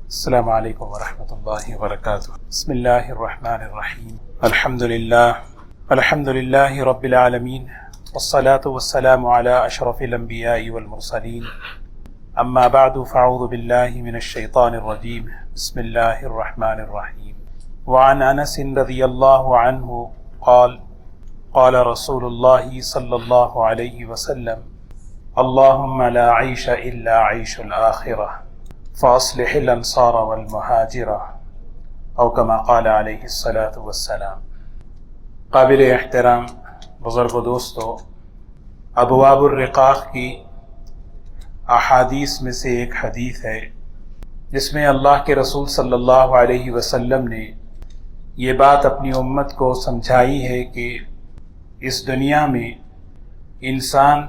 السلام علیکم ورحمۃ اللہ وبرکاتہ۔ بسم اللہ الرحمن الرحیم۔ الحمد للہ رب العالمین، والصلاة والسلام علی اشرف الانبیاء والمرسلین، اما بعد فاعوذ باللہ من الشیطان الرجیم، بسم اللہ الرحمن الرحیم۔ وعن انس رضی اللہ عنہ قال قال رسول اللہ صلی اللہ علیہ وسلم اللہم لا عیش الا عیش الآخرہ فاصلح الانصار والمہاجرہ، او کما قال علیہ الصلاۃ والسلام۔ قابل احترام بزرگ و دوستو، ابواب الرقاق کی احادیث میں سے ایک حدیث ہے جس میں اللہ کے رسول صلی اللہ علیہ وسلم نے یہ بات اپنی امت کو سمجھائی ہے کہ اس دنیا میں انسان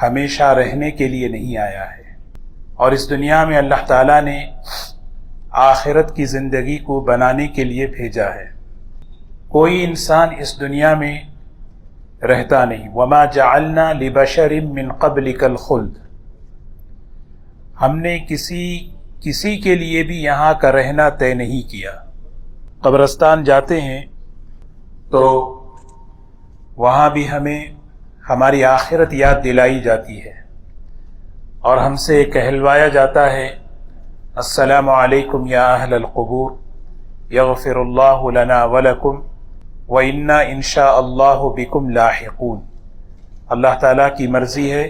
ہمیشہ رہنے کے لیے نہیں آیا ہے، اور اس دنیا میں اللہ تعالیٰ نے آخرت کی زندگی کو بنانے کے لیے بھیجا ہے۔ کوئی انسان اس دنیا میں رہتا نہیں۔ وما جعلنا لبشر من قبلک الخلد، ہم نے کسی کے لیے بھی یہاں کا رہنا طے نہیں کیا۔ قبرستان جاتے ہیں تو وہاں بھی ہمیں ہماری آخرت یاد دلائی جاتی ہے، اور ہم سے کہلوایا جاتا ہے السلام علیکم یا اہل القبور یغفر اللہ لنا ولکم وإنا انشاء اللہ بکم لاحقون۔ اللہ تعالیٰ کی مرضی ہے،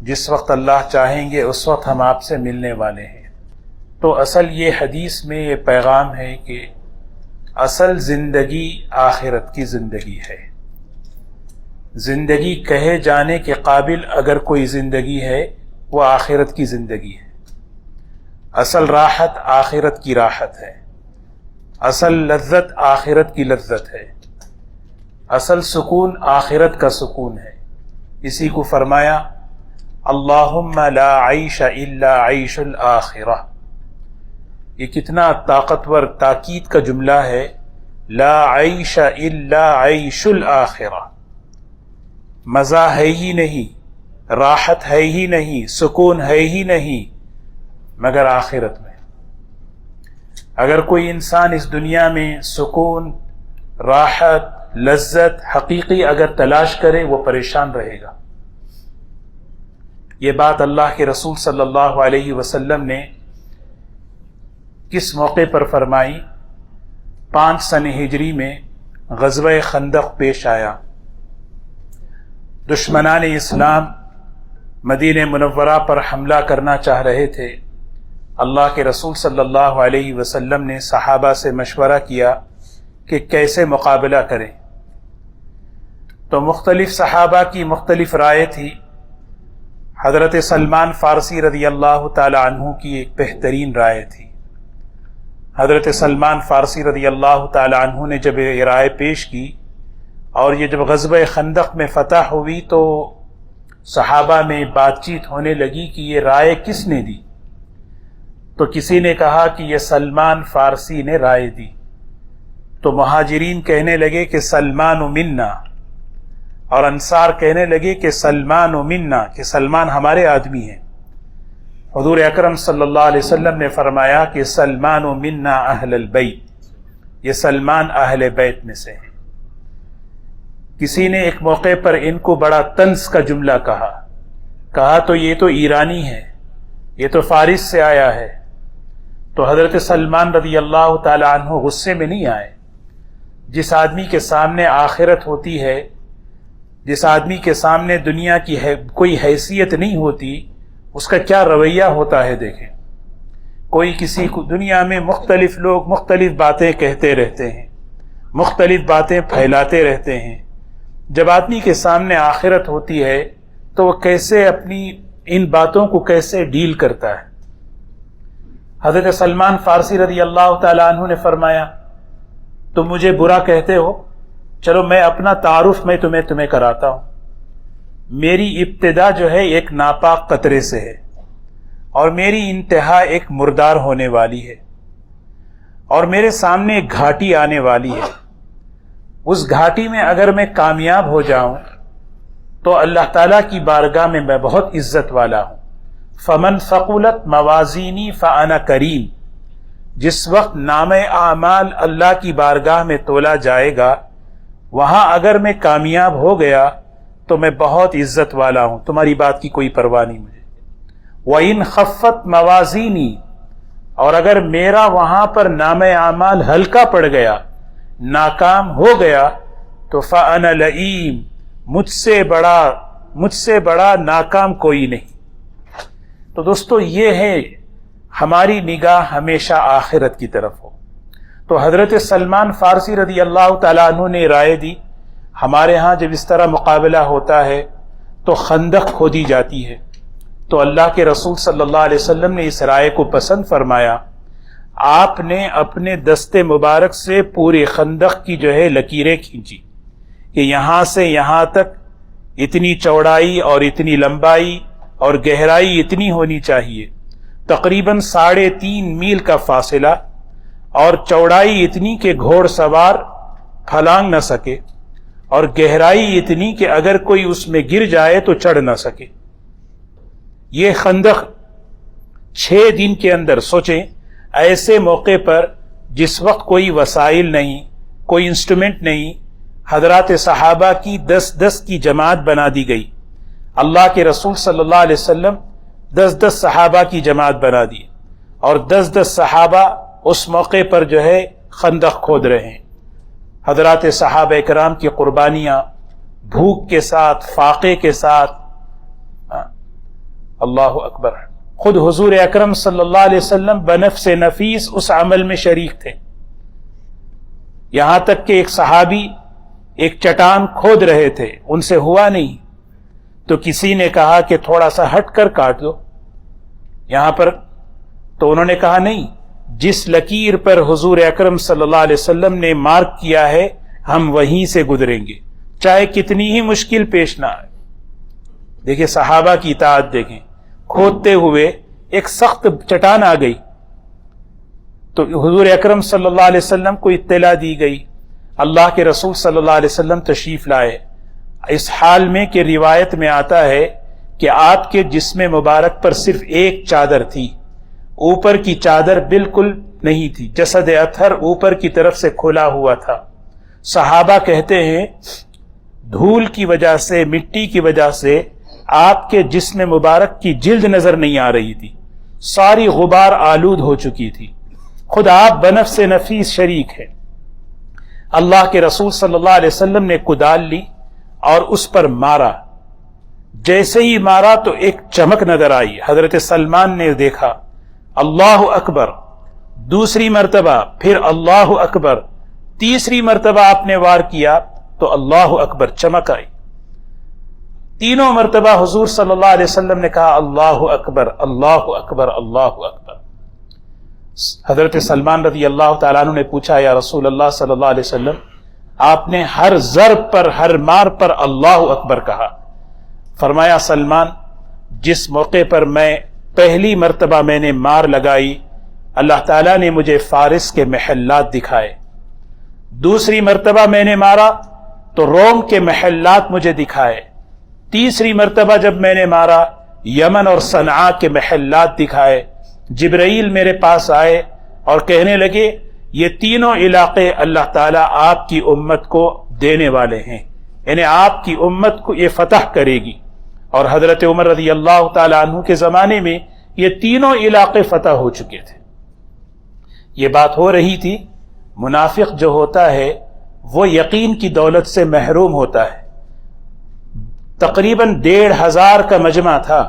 جس وقت اللہ چاہیں گے اس وقت ہم آپ سے ملنے والے ہیں۔ تو اصل یہ حدیث میں یہ پیغام ہے کہ اصل زندگی آخرت کی زندگی ہے۔ زندگی کہے جانے کے قابل اگر کوئی زندگی ہے وہ آخرت کی زندگی ہے۔ اصل راحت آخرت کی راحت ہے، اصل لذت آخرت کی لذت ہے، اصل سکون آخرت کا سکون ہے۔ اسی کو فرمایا اللہم لا عیش الا عیش الآخرہ۔ یہ کتنا طاقتور تاکید کا جملہ ہے، لا عیش الا عیش الآخرہ۔ مزہ ہے ہی نہیں، راحت ہے ہی نہیں، سکون ہے ہی نہیں مگر آخرت میں۔ اگر کوئی انسان اس دنیا میں سکون، راحت، لذت حقیقی اگر تلاش کرے وہ پریشان رہے گا۔ یہ بات اللہ کے رسول صلی اللہ علیہ وسلم نے کس موقع پر فرمائی؟ 5 سنہ ہجری میں غزوہ خندق پیش آیا۔ دشمنان اسلام مدینہ منورہ پر حملہ کرنا چاہ رہے تھے۔ اللہ کے رسول صلی اللہ علیہ وسلم نے صحابہ سے مشورہ کیا کہ کیسے مقابلہ کریں، تو مختلف صحابہ کی مختلف رائے تھی۔ حضرت سلمان فارسی رضی اللہ تعالی عنہ کی ایک بہترین رائے تھی۔ حضرت سلمان فارسی رضی اللہ تعالی عنہ نے جب یہ رائے پیش کی، اور یہ جب غزوہ خندق میں فتح ہوئی تو صحابہ میں بات چیت ہونے لگی کہ یہ رائے کس نے دی؟ تو کسی نے کہا کہ یہ سلمان فارسی نے رائے دی۔ تو مہاجرین کہنے لگے کہ سلمان منا، اور انصار کہنے لگے کہ سلمان منا، کہ سلمان ہمارے آدمی ہیں۔ حضور اکرم صلی اللہ علیہ وسلم نے فرمایا کہ سلمان منا اہل البیت، یہ سلمان اہل بیت میں سے ہیں۔ کسی نے ایک موقع پر ان کو بڑا طنز کا جملہ کہا تو یہ تو ایرانی ہے، یہ تو فارس سے آیا ہے۔ تو حضرت سلمان رضی اللہ تعالی عنہ غصے میں نہیں آئے۔ جس آدمی کے سامنے آخرت ہوتی ہے، جس آدمی کے سامنے دنیا کی کوئی حیثیت نہیں ہوتی، اس کا کیا رویہ ہوتا ہے دیکھیں۔ کوئی کسی کو دنیا میں مختلف لوگ مختلف باتیں کہتے رہتے ہیں، مختلف باتیں پھیلاتے رہتے ہیں۔ جب آدمی کے سامنے آخرت ہوتی ہے تو وہ کیسے اپنی ان باتوں کو کیسے ڈیل کرتا ہے۔ حضرت سلمان فارسی رضی اللہ تعالیٰ عنہ نے فرمایا تم مجھے برا کہتے ہو، چلو میں اپنا تعارف میں تمہیں کراتا ہوں۔ میری ابتدا جو ہے ایک ناپاک قطرے سے ہے، اور میری انتہا ایک مردار ہونے والی ہے، اور میرے سامنے ایک گھاٹی آنے والی ہے۔ اس گھاٹی میں اگر میں کامیاب ہو جاؤں تو اللہ تعالیٰ کی بارگاہ میں میں بہت عزت والا ہوں، فمن ثقلت موازینی فانا کریم، جس وقت نام اعمال اللہ کی بارگاہ میں تولا جائے گا وہاں اگر میں کامیاب ہو گیا تو میں بہت عزت والا ہوں، تمہاری بات کی کوئی پرواہ نہیں مجھے۔ وَإِنْ خَفَّتْ مَوَازِينِي، اور اگر میرا وہاں پر نام اعمال ہلکا پڑ گیا، ناکام ہو گیا، تو فَأَنَا لَئِيمٌ، مجھ سے بڑا ناکام کوئی نہیں۔ تو دوستو یہ ہے ہماری نگاہ ہمیشہ آخرت کی طرف ہو۔ تو حضرت سلمان فارسی رضی اللہ تعالیٰ عنہ نے رائے دی، ہمارے ہاں جب اس طرح مقابلہ ہوتا ہے تو خندق کھودی جاتی ہے، تو اللہ کے رسول صلی اللہ علیہ وسلم نے اس رائے کو پسند فرمایا۔ آپ نے اپنے دست مبارک سے پورے خندق کی لکیریں کھینچی کہ یہاں سے یہاں تک اتنی چوڑائی اور اتنی لمبائی اور گہرائی اتنی ہونی چاہیے، تقریباً 3.5 میل کا فاصلہ، اور چوڑائی اتنی کہ گھوڑ سوار پھلانگ نہ سکے، اور گہرائی اتنی کہ اگر کوئی اس میں گر جائے تو چڑھ نہ سکے۔ یہ خندق 6 دن کے اندر، سوچیں ایسے موقع پر جس وقت کوئی وسائل نہیں، کوئی انسٹرومنٹ نہیں، حضرات صحابہ کی 10 کی جماعت بنا دی گئی۔ اللہ کے رسول صلی اللہ علیہ وسلم 10 صحابہ کی جماعت بنا دی، اور 10 صحابہ اس موقع پر خندق کھود رہے ہیں۔ حضرات صحابہ کرام کی قربانیاں بھوک کے ساتھ، فاقے کے ساتھ، اللہ اکبر، خود حضور اکرم صلی اللہ علیہ وسلم بنفس نفیس اس عمل میں شریک تھے۔ یہاں تک کہ ایک صحابی ایک چٹان کھود رہے تھے، ان سے ہوا نہیں، تو کسی نے کہا کہ تھوڑا سا ہٹ کر کاٹ دو یہاں پر، تو انہوں نے کہا نہیں، جس لکیر پر حضور اکرم صلی اللہ علیہ وسلم نے مارک کیا ہے ہم وہیں سے گزریں گے، چاہے کتنی ہی مشکل پیش نہ آئے۔ دیکھیں صحابہ کی اطاعت، دیکھیں کھودتے ہوئے ایک سخت چٹان آ گئی تو حضور اکرم صلی اللہ علیہ وسلم کو اطلاع دی گئی، اللہ کے رسول صلی اللہ علیہ وسلم تشریف لائے، اس حال میں کہ روایت میں آتا ہے کہ آپ کے جسم مبارک پر صرف ایک چادر تھی، اوپر کی چادر بالکل نہیں تھی، جسد اطہر اوپر کی طرف سے کھلا ہوا تھا۔ صحابہ کہتے ہیں دھول کی وجہ سے، مٹی کی وجہ سے آپ کے جسم مبارک کی جلد نظر نہیں آ رہی تھی، ساری غبار آلود ہو چکی تھی، خود آپ بنفس نفیس شریک ہے۔ اللہ کے رسول صلی اللہ علیہ وسلم نے کدال لی اور اس پر مارا، جیسے ہی مارا تو ایک چمک نظر آئی، حضرت سلمان نے دیکھا، اللہ اکبر، دوسری مرتبہ پھر اللہ اکبر، تیسری مرتبہ آپ نے وار کیا تو اللہ اکبر، چمک آئی، تینوں مرتبہ حضور صلی اللہ علیہ وسلم نے کہا اللہ اکبر اللہ اکبر اللہ اکبر۔ حضرت سلمان رضی اللہ تعالیٰ عنہ نے پوچھا یا رسول اللہ صلی اللہ علیہ وسلم، آپ نے ہر ضرب پر، ہر مار پر اللہ اکبر کہا۔ فرمایا سلمان، جس موقع پر میں پہلی مرتبہ میں نے مار لگائی، اللہ تعالیٰ نے مجھے فارس کے محلات دکھائے، دوسری مرتبہ میں نے مارا تو روم کے محلات مجھے دکھائے، تیسری مرتبہ جب میں نے مارا یمن اور صنعاء کے محلات دکھائے، جبرائیل میرے پاس آئے اور کہنے لگے یہ تینوں علاقے اللہ تعالیٰ آپ کی امت کو دینے والے ہیں، یعنی آپ کی امت کو یہ فتح کرے گی۔ اور حضرت عمر رضی اللہ تعالیٰ عنہ کے زمانے میں یہ تینوں علاقے فتح ہو چکے تھے۔ یہ بات ہو رہی تھی، منافق جو ہوتا ہے وہ یقین کی دولت سے محروم ہوتا ہے۔ تقریباً 1,500 کا مجمع تھا،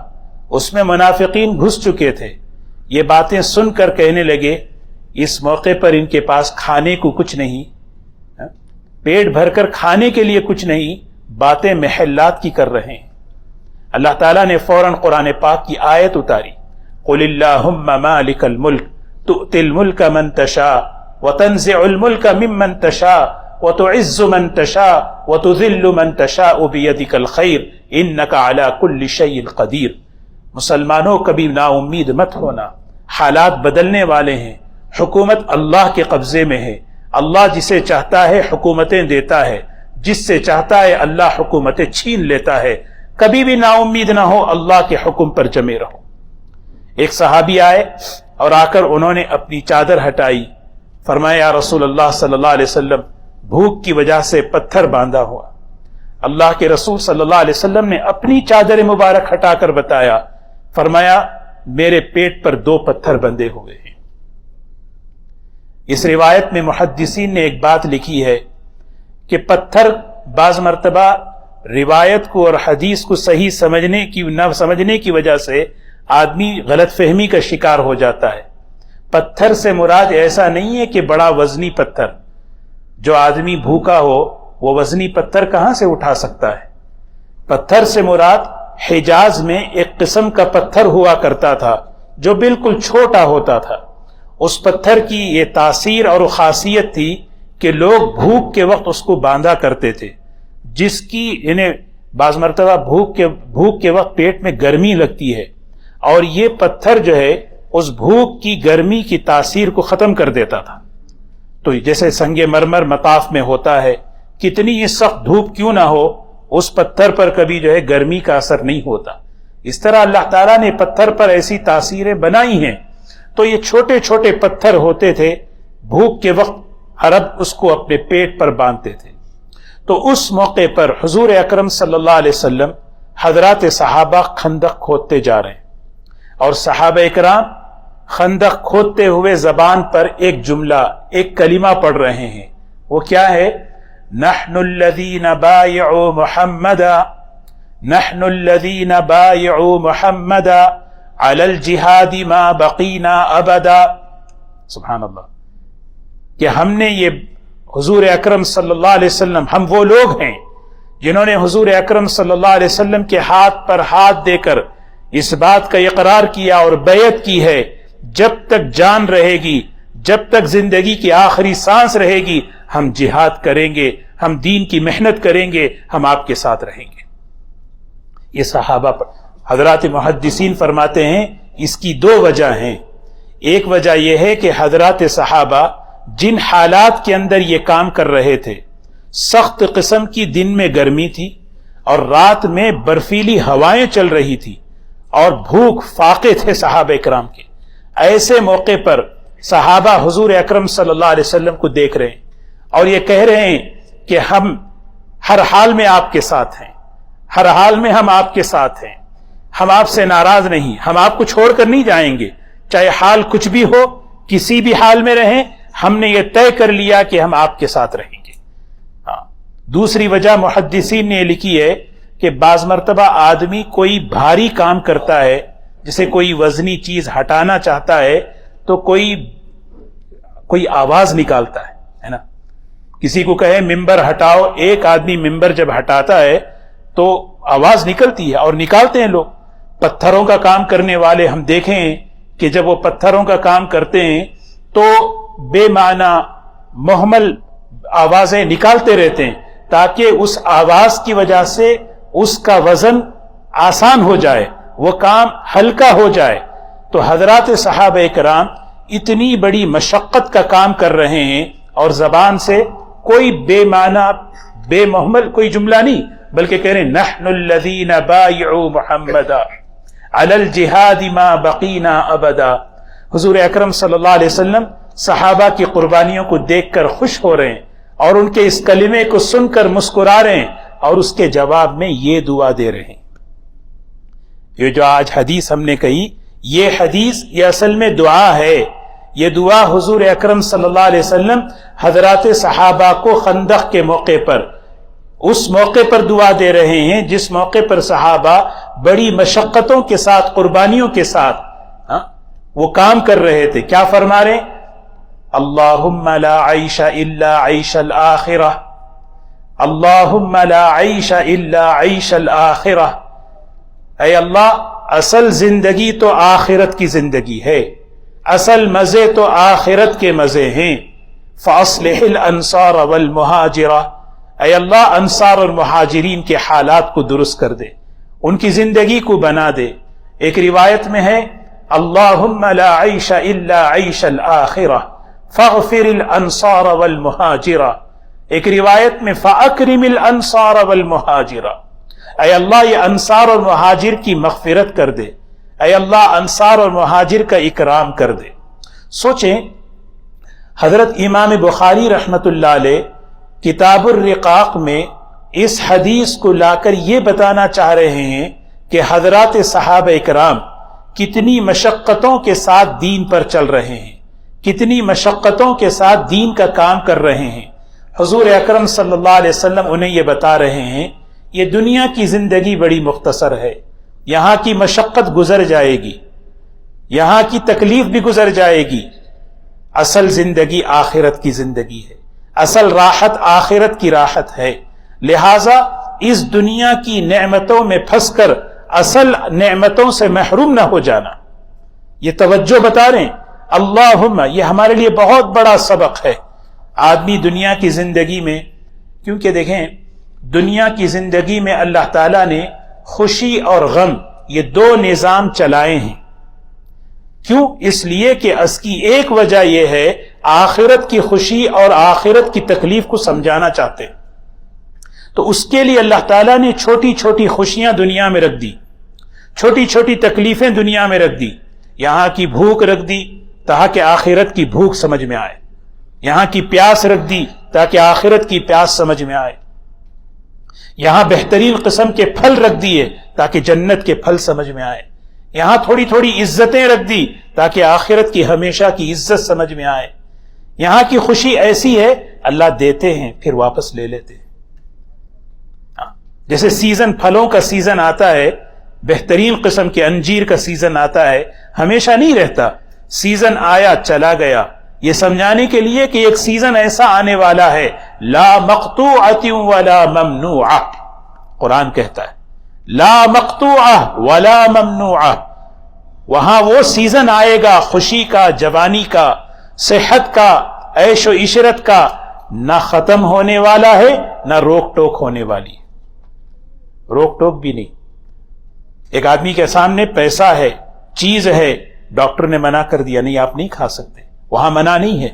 اس میں منافقین گھس چکے تھے، یہ باتیں سن کر کہنے لگے اس موقع پر ان کے پاس کھانے کو کچھ نہیں، پیٹ بھر کر کھانے کے لیے کچھ نہیں، باتیں محلات کی کر رہے ہیں۔ اللہ تعالیٰ نے فوراً قرآن پاک کی آیت اتاری، قل اللہم مالک الملک تؤتی الملک من تشاء وتنزع الملک ممن تشاء وتعز من تشاء وتذل من تشاء بیدک الخیر انک علی کل شیء قدیر۔ مسلمانوں کبھی نا امید مت ہونا، حالات بدلنے والے ہیں، حکومت اللہ کے قبضے میں ہے، اللہ جسے چاہتا ہے حکومتیں دیتا ہے، جس سے چاہتا ہے اللہ حکومتیں چھین لیتا ہے۔ کبھی بھی نا امید نہ ہو، اللہ کے حکم پر جمے رہو۔ ایک صحابی آئے اور آ کر انہوں نے اپنی چادر ہٹائی، فرمایا یا رسول اللہ صلی اللہ علیہ وسلم بھوک کی وجہ سے پتھر باندھا ہوا۔ اللہ کے رسول صلی اللہ علیہ وسلم نے اپنی چادر مبارک ہٹا کر بتایا، فرمایا میرے پیٹ پر 2 پتھر بندھے ہوئے ہیں۔ اس روایت میں محدثین نے ایک بات لکھی ہے کہ پتھر بعض مرتبہ روایت کو اور حدیث کو صحیح نہ سمجھنے کی وجہ سے آدمی غلط فہمی کا شکار ہو جاتا ہے۔ پتھر سے مراد ایسا نہیں ہے کہ بڑا وزنی پتھر، جو آدمی بھوکا ہو وہ وزنی پتھر کہاں سے اٹھا سکتا ہے؟ پتھر سے مراد حجاز میں ایک قسم کا پتھر ہوا کرتا تھا جو بالکل چھوٹا ہوتا تھا۔ اس پتھر کی یہ تاثیر اور خاصیت تھی کہ لوگ بھوک کے وقت اس کو باندھا کرتے تھے، جس کی انہیں بعض مرتبہ بھوک کے وقت پیٹ میں گرمی لگتی ہے، اور یہ پتھر جو ہے اس بھوک کی گرمی کی تاثیر کو ختم کر دیتا تھا۔ تو جیسے سنگ مرمر مطاف میں ہوتا ہے، کتنی ہی سخت دھوپ کیوں نہ ہو اس پتھر پر کبھی جو ہے گرمی کا اثر نہیں ہوتا۔ اس طرح اللہ تعالیٰ نے پتھر پر ایسی تاثیریں بنائی ہیں۔ تو یہ چھوٹے چھوٹے پتھر ہوتے تھے، بھوک کے وقت عرب اس کو اپنے پیٹ پر باندھتے تھے۔ تو اس موقع پر حضور اکرم صلی اللہ علیہ وسلم حضرات صحابہ خندق کھودتے جا رہے ہیں، اور صحابہ اکرام خندق کھودتے ہوئے زبان پر ایک جملہ، ایک کلمہ پڑھ رہے ہیں۔ وہ کیا ہے؟ نحن الذین بایعوا محمدا، نحن الذین بایعوا محمدا علی الجہاد ما بقینا ابدا۔ سبحان اللہ، کہ ہم نے یہ حضور اکرم صلی اللہ علیہ وسلم، ہم وہ لوگ ہیں جنہوں نے حضور اکرم صلی اللہ علیہ وسلم کے ہاتھ پر ہاتھ دے کر اس بات کا اقرار کیا اور بیعت کی ہے، جب تک جان رہے گی، جب تک زندگی کی آخری سانس رہے گی، ہم جہاد کریں گے، ہم دین کی محنت کریں گے، ہم آپ کے ساتھ رہیں گے۔ یہ صحابہ پر حضرات محدثین فرماتے ہیں اس کی 2 وجہ ہیں۔ ایک وجہ یہ ہے کہ حضرات صحابہ جن حالات کے اندر یہ کام کر رہے تھے، سخت قسم کی دن میں گرمی تھی اور رات میں برفیلی ہوائیں چل رہی تھی، اور بھوک فاقے تھے صحابہ اکرام کے۔ ایسے موقع پر صحابہ حضور اکرم صلی اللہ علیہ وسلم کو دیکھ رہے ہیں اور یہ کہہ رہے ہیں کہ ہم ہر حال میں آپ کے ساتھ ہیں، ہر حال میں ہم آپ کے ساتھ ہیں، ہم آپ سے ناراض نہیں، ہم آپ کو چھوڑ کر نہیں جائیں گے، چاہے حال کچھ بھی ہو، کسی بھی حال میں رہیں، ہم نے یہ طے کر لیا کہ ہم آپ کے ساتھ رہیں گے۔ دوسری وجہ محدثین نے لکھی ہے کہ بعض مرتبہ آدمی کوئی بھاری کام کرتا ہے، جسے کوئی وزنی چیز ہٹانا چاہتا ہے تو کوئی آواز نکالتا ہے نا۔ کسی کو کہے ممبر ہٹاؤ، ایک آدمی ممبر جب ہٹاتا ہے تو آواز نکلتی ہے، اور نکالتے ہیں لوگ۔ پتھروں کا کام کرنے والے ہم دیکھیں کہ جب وہ پتھروں کا کام کرتے ہیں تو بے معنی محمل آوازیں نکالتے رہتے ہیں تاکہ اس آواز کی وجہ سے اس کا وزن آسان ہو جائے، وہ کام ہلکا ہو جائے۔ تو حضرات صحابہ کرام اتنی بڑی مشقت کا کام کر رہے ہیں اور زبان سے کوئی بے معنی بے محمل کوئی جملہ نہیں، بلکہ کہہ رہے ہیں نحن الذین بایعوا محمدا علی الجہاد ما بقینا ابدا۔ حضور اکرم صلی اللہ علیہ وسلم صحابہ کی قربانیوں کو دیکھ کر خوش ہو رہے ہیں اور ان کے اس کلمے کو سن کر مسکرا رہے ہیں، اور اس کے جواب میں یہ دعا دے رہے ہیں۔ یہ جو آج حدیث ہم نے کہی، یہ حدیث یہ اصل میں دعا ہے۔ یہ دعا حضور اکرم صلی اللہ علیہ وسلم حضرات صحابہ کو خندق کے موقع پر، اس موقع پر دعا دے رہے ہیں جس موقع پر صحابہ بڑی مشقتوں کے ساتھ، قربانیوں کے ساتھ وہ کام کر رہے تھے۔ کیا فرما رہے ہیں؟ اللہم لا عیش الا عیش الآخرہ، اللہم لا عیش الا عیش الآخرہ۔ اے اللہ، اصل زندگی تو آخرت کی زندگی ہے، اصل مزے تو آخرت کے مزے ہیں۔ فاصلح الانصار والمہاجرہ، اے اللہ انصار اور مہاجرین کے حالات کو درست کر دے، ان کی زندگی کو بنا دے۔ ایک روایت میں ہے اللہم لا عیش الا عیش الآخرہ فاغفر الانصار والمہاجرہ۔ ایک روایت میں فاکرم الانصار والمہاجرہ، اے اللہ یہ انصار اور مہاجر کی مغفرت کر دے، اے اللہ انصار اور مہاجر کا اکرام کر دے۔ سوچیں، حضرت امام بخاری رحمت اللہ علیہ کتاب الرقاق میں اس حدیث کو لا کر یہ بتانا چاہ رہے ہیں کہ حضرات صحابہ اکرام کتنی مشقتوں کے ساتھ دین پر چل رہے ہیں، کتنی مشقتوں کے ساتھ دین کا کام کر رہے ہیں۔ حضور اکرم صلی اللہ علیہ وسلم انہیں یہ بتا رہے ہیں یہ دنیا کی زندگی بڑی مختصر ہے، یہاں کی مشقت گزر جائے گی، یہاں کی تکلیف بھی گزر جائے گی، اصل زندگی آخرت کی زندگی ہے، اصل راحت آخرت کی راحت ہے۔ لہذا اس دنیا کی نعمتوں میں پھنس کر اصل نعمتوں سے محروم نہ ہو جانا، یہ توجہ بتا رہے ہیں۔ اللہم، یہ ہمارے لیے بہت بڑا سبق ہے۔ آدمی دنیا کی زندگی میں، کیونکہ دیکھیں دنیا کی زندگی میں اللہ تعالیٰ نے خوشی اور غم یہ دو نظام چلائے ہیں۔ کیوں؟ اس لیے کہ اس کی ایک وجہ یہ ہے آخرت کی خوشی اور آخرت کی تکلیف کو سمجھانا چاہتے، تو اس کے لیے اللہ تعالیٰ نے چھوٹی چھوٹی خوشیاں دنیا میں رکھ دی، چھوٹی چھوٹی تکلیفیں دنیا میں رکھ دی، یہاں کی بھوک رکھ دی تاکہ آخرت کی بھوک سمجھ میں آئے، یہاں کی پیاس رکھ دی تاکہ آخرت کی پیاس سمجھ میں آئے، یہاں بہترین قسم کے پھل رکھ دیے تاکہ جنت کے پھل سمجھ میں آئے، یہاں تھوڑی تھوڑی عزتیں رکھ دی تاکہ آخرت کی ہمیشہ کی عزت سمجھ میں آئے، یہاں کی خوشی ایسی ہے اللہ دیتے ہیں پھر واپس لے لیتے ہیں۔ جیسے سیزن، پھلوں کا سیزن آتا ہے، بہترین قسم کے انجیر کا سیزن آتا ہے، ہمیشہ نہیں رہتا، سیزن آیا چلا گیا، یہ سمجھانے کے لیے کہ ایک سیزن ایسا آنے والا ہے لا مقطوعۃ ولا ممنوعہ، قرآن کہتا ہے لا مقطوعہ ولا ممنوعہ، وہاں وہ سیزن آئے گا خوشی کا، جوانی کا، صحت کا، عیش و عشرت کا، نہ ختم ہونے والا ہے نہ روک ٹوک ہونے والی ہے، روک ٹوک بھی نہیں۔ ایک آدمی کے سامنے پیسہ ہے، چیز ہے، ڈاکٹر نے منع کر دیا نہیں آپ نہیں کھا سکتے، وہاں منع نہیں ہے۔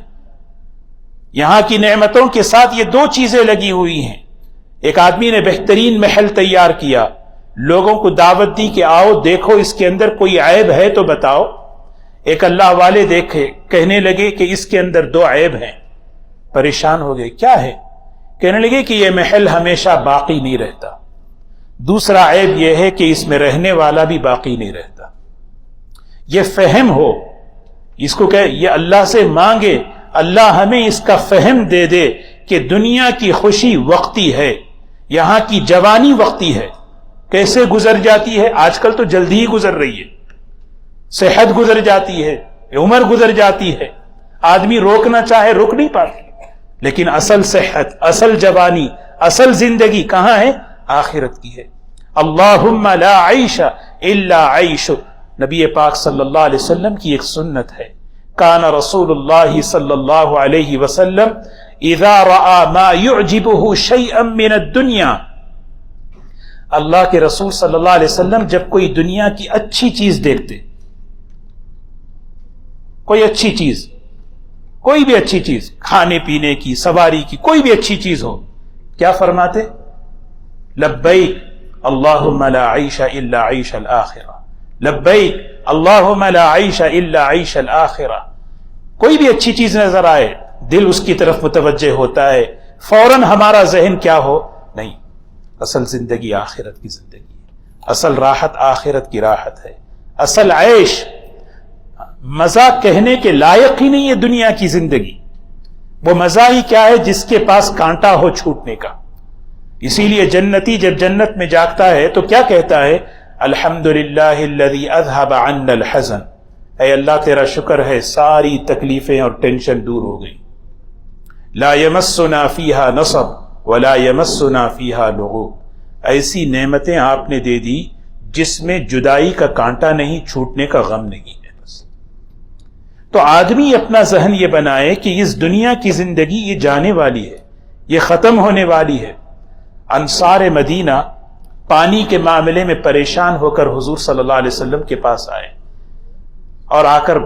یہاں کی نعمتوں کے ساتھ یہ دو چیزیں لگی ہوئی ہیں۔ ایک آدمی نے بہترین محل تیار کیا، لوگوں کو دعوت دی کہ آؤ دیکھو اس کے اندر کوئی عیب ہے تو بتاؤ۔ ایک اللہ والے دیکھے، کہنے لگے کہ اس کے اندر دو عیب ہیں، پریشان ہو گئے، کیا ہے؟ کہنے لگے کہ یہ محل ہمیشہ باقی نہیں رہتا، دوسرا عیب یہ ہے کہ اس میں رہنے والا بھی باقی نہیں رہتا۔ یہ فہم ہو، اس کو کہ یہ اللہ سے مانگے اللہ ہمیں اس کا فہم دے دے کہ دنیا کی خوشی وقتی ہے، یہاں کی جوانی وقتی ہے، کیسے گزر جاتی ہے، آج کل تو جلدی ہی گزر رہی ہے، صحت گزر جاتی ہے، عمر گزر جاتی ہے، آدمی روکنا چاہے روک نہیں پاتا، لیکن اصل صحت، اصل جوانی، اصل زندگی کہاں ہے؟ آخرت کی ہے۔ اللہم لا عیش الا عیش، نبی پاک صلی اللہ علیہ وسلم کی ایک سنت ہے، کان رسول اللہ صلی اللہ علیہ وسلم اذا رأى ما يعجبه شيئا من الدنیا، اللہ کے رسول صلی اللہ علیہ وسلم جب کوئی دنیا کی اچھی چیز دیکھتے، کوئی اچھی چیز، کوئی بھی اچھی چیز، کھانے پینے کی، سواری کی، کوئی بھی اچھی چیز ہو، کیا فرماتے؟ لبیک اللہم لا عیش الا عیش الآخرہ، لبیک اللہم لا عیش الا عیش الآخرہ۔ کوئی بھی اچھی چیز نظر آئے دل اس کی طرف متوجہ ہوتا ہے، فوراً ہمارا ذہن کیا ہو؟ نہیں، اصل زندگی آخرت کی زندگی ہے، اصل راحت آخرت کی راحت ہے، اصل عیش مزہ کہنے کے لائق ہی نہیں ہے دنیا کی زندگی۔ وہ مزہ ہی کیا ہے جس کے پاس کانٹا ہو چھوٹنے کا۔ اسی لیے جنتی جب جنت میں جاگتا ہے تو کیا کہتا ہے؟ الحمدللہ الذی اذھب عنا الحزن، اے اللہ تیرا شکر ہے ساری تکلیفیں اور ٹینشن دور ہو گئی۔ لا یمسنا فیہا نصب ولا یمسنا فیہا لغوب، ایسی نعمتیں آپ نے دے دی جس میں جدائی کا کانٹا نہیں، چھوٹنے کا غم نہیں ہے۔ بس تو آدمی اپنا ذہن یہ بنائے کہ اس دنیا کی زندگی یہ جانے والی ہے، یہ ختم ہونے والی ہے۔ انصار مدینہ پانی کے معاملے میں پریشان ہو کر حضور صلی اللہ علیہ وسلم کے پاس آئے، اور آ کر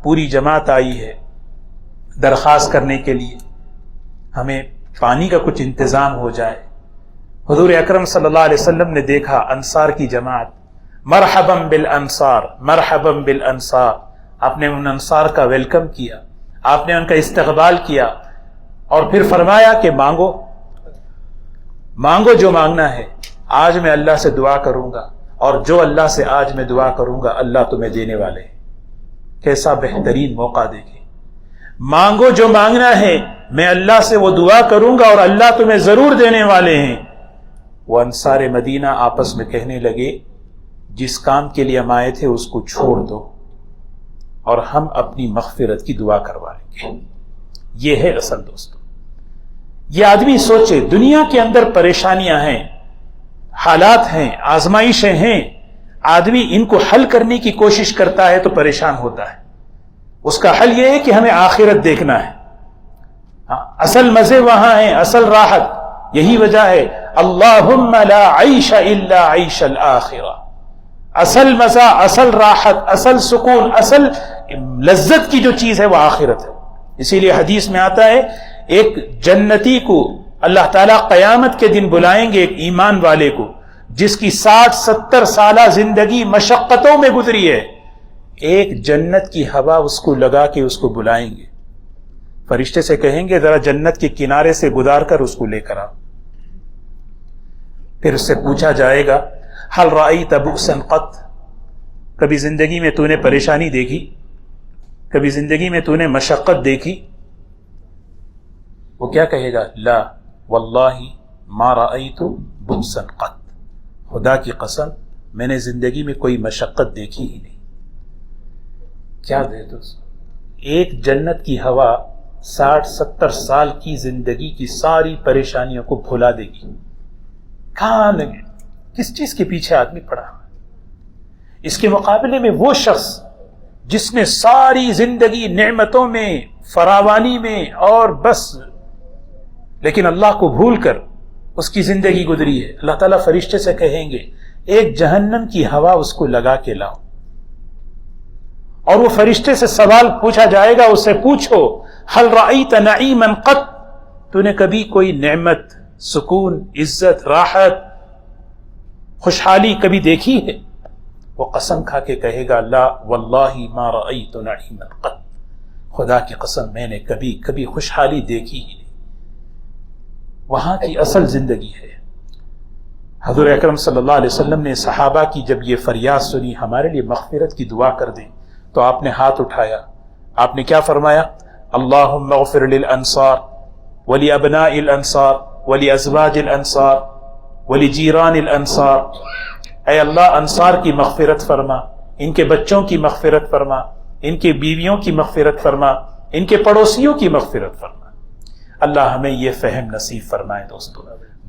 پوری جماعت آئی ہے درخواست کرنے کے لیے ہمیں پانی کا کچھ انتظام ہو جائے۔ حضور اکرم صلی اللہ علیہ وسلم نے دیکھا انصار کی جماعت، مرحباً بالانصار مرحباً بالانصار، آپ نے ان انصار کا ویلکم کیا، آپ نے ان کا استقبال کیا، اور پھر فرمایا کہ مانگو جو مانگنا ہے، آج میں اللہ سے دعا کروں گا، اور جو اللہ سے آج میں دعا کروں گا اللہ تمہیں دینے والے ہیں۔ کیسا بہترین موقع دیکھیں، مانگو جو مانگنا ہے، میں اللہ سے وہ دعا کروں گا اور اللہ تمہیں ضرور دینے والے ہیں۔ وہ انصار مدینہ آپس میں کہنے لگے جس کام کے لیے ہم آئے تھے اس کو چھوڑ دو اور ہم اپنی مغفرت کی دعا کروائیں گے۔ یہ ہے اصل دوستو۔ یہ آدمی سوچے، دنیا کے اندر پریشانیاں ہیں، حالات ہیں، آزمائشیں ہیں، آدمی ان کو حل کرنے کی کوشش کرتا ہے تو پریشان ہوتا ہے۔ اس کا حل یہ ہے کہ ہمیں آخرت دیکھنا ہے، اصل مزے وہاں ہیں، اصل راحت۔ یہی وجہ ہے اللہم لا عیش الا عیش الآخرہ، اصل مزہ، اصل راحت، اصل سکون، اصل لذت کی جو چیز ہے وہ آخرت ہے۔ اسی لیے حدیث میں آتا ہے ایک جنتی کو اللہ تعالیٰ قیامت کے دن بلائیں گے، ایک ایمان والے کو جس کی 60-70 سالہ زندگی مشقتوں میں گزری ہے، ایک جنت کی ہوا اس کو لگا کے اس کو بلائیں گے۔ فرشتے سے کہیں گے ذرا جنت کے کنارے سے گزار کر اس کو لے کر آؤ۔ پھر اس سے پوچھا جائے گا حل رأیت بؤسا قط، کبھی زندگی میں تو نے پریشانی دیکھی، کبھی زندگی میں تو نے مشقت دیکھی؟ وہ کیا کہے گا؟ لا واللہ ما رأیت بؤسا قط، خدا کی قسم میں نے زندگی میں کوئی مشقت دیکھی ہی نہیں۔ کیا دے دوست، ایک جنت کی ہوا 60-70 سال کی زندگی کی ساری پریشانیوں کو بھلا دے گی۔ کہاں لگے، کس چیز کے پیچھے آدمی پڑا؟ اس کے مقابلے میں وہ شخص جس نے ساری زندگی نعمتوں میں، فراوانی میں اور بس، لیکن اللہ کو بھول کر اس کی زندگی گزری ہے، اللہ تعالیٰ فرشتے سے کہیں گے ایک جہنم کی ہوا اس کو لگا کے لاؤ، اور وہ فرشتے سے سوال پوچھا جائے گا، اس سے پوچھو حل رأیت نعیما قط، تو نے کبھی کوئی نعمت، سکون، عزت، راحت، خوشحالی کبھی دیکھی ہے؟ وہ قسم کھا کے کہے گا لا واللہ ما رأیت نعیما قط، خدا کی قسم میں نے کبھی خوشحالی دیکھی ہی نہیں۔ وہاں کی اصل زندگی ہے۔ حضور اکرم صلی اللہ علیہ وسلم نے صحابہ کی جب یہ فریاد سنی ہمارے لیے مغفرت کی دعا کر دیں، تو آپ نے ہاتھ اٹھایا، آپ نے کیا فرمایا؟ اللہم اغفر للانصار ولابناء الانصار ولازواج الانصار ولجیران الانصار، اے اللہ انصار کی مغفرت فرما، ان کے بچوں کی مغفرت فرما، ان کے بیویوں کی مغفرت فرما، ان کے پڑوسیوں کی مغفرت فرما۔ اللہ ہمیں یہ فہم نصیب فرمائے دوستو،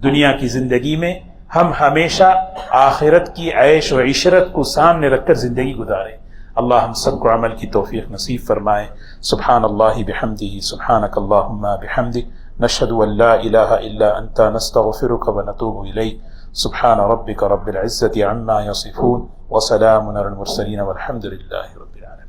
دنیا کی زندگی میں ہم ہمیشہ آخرت کی عیش و عشرت کو سامنے رکھ کر زندگی گزاریں۔ اللہ ہم سب کو عمل کی توفیق نصیب فرمائے۔ سبحان اللہ بحمدہ، سبحانک اللہم بحمدک، نشہد ان لا الہ الا انت، نستغفرک ونتوب الیک۔ سبحان ربک رب العزة عما یصفون، وسلام علی المرسلین، والحمد للہ رب العالمین۔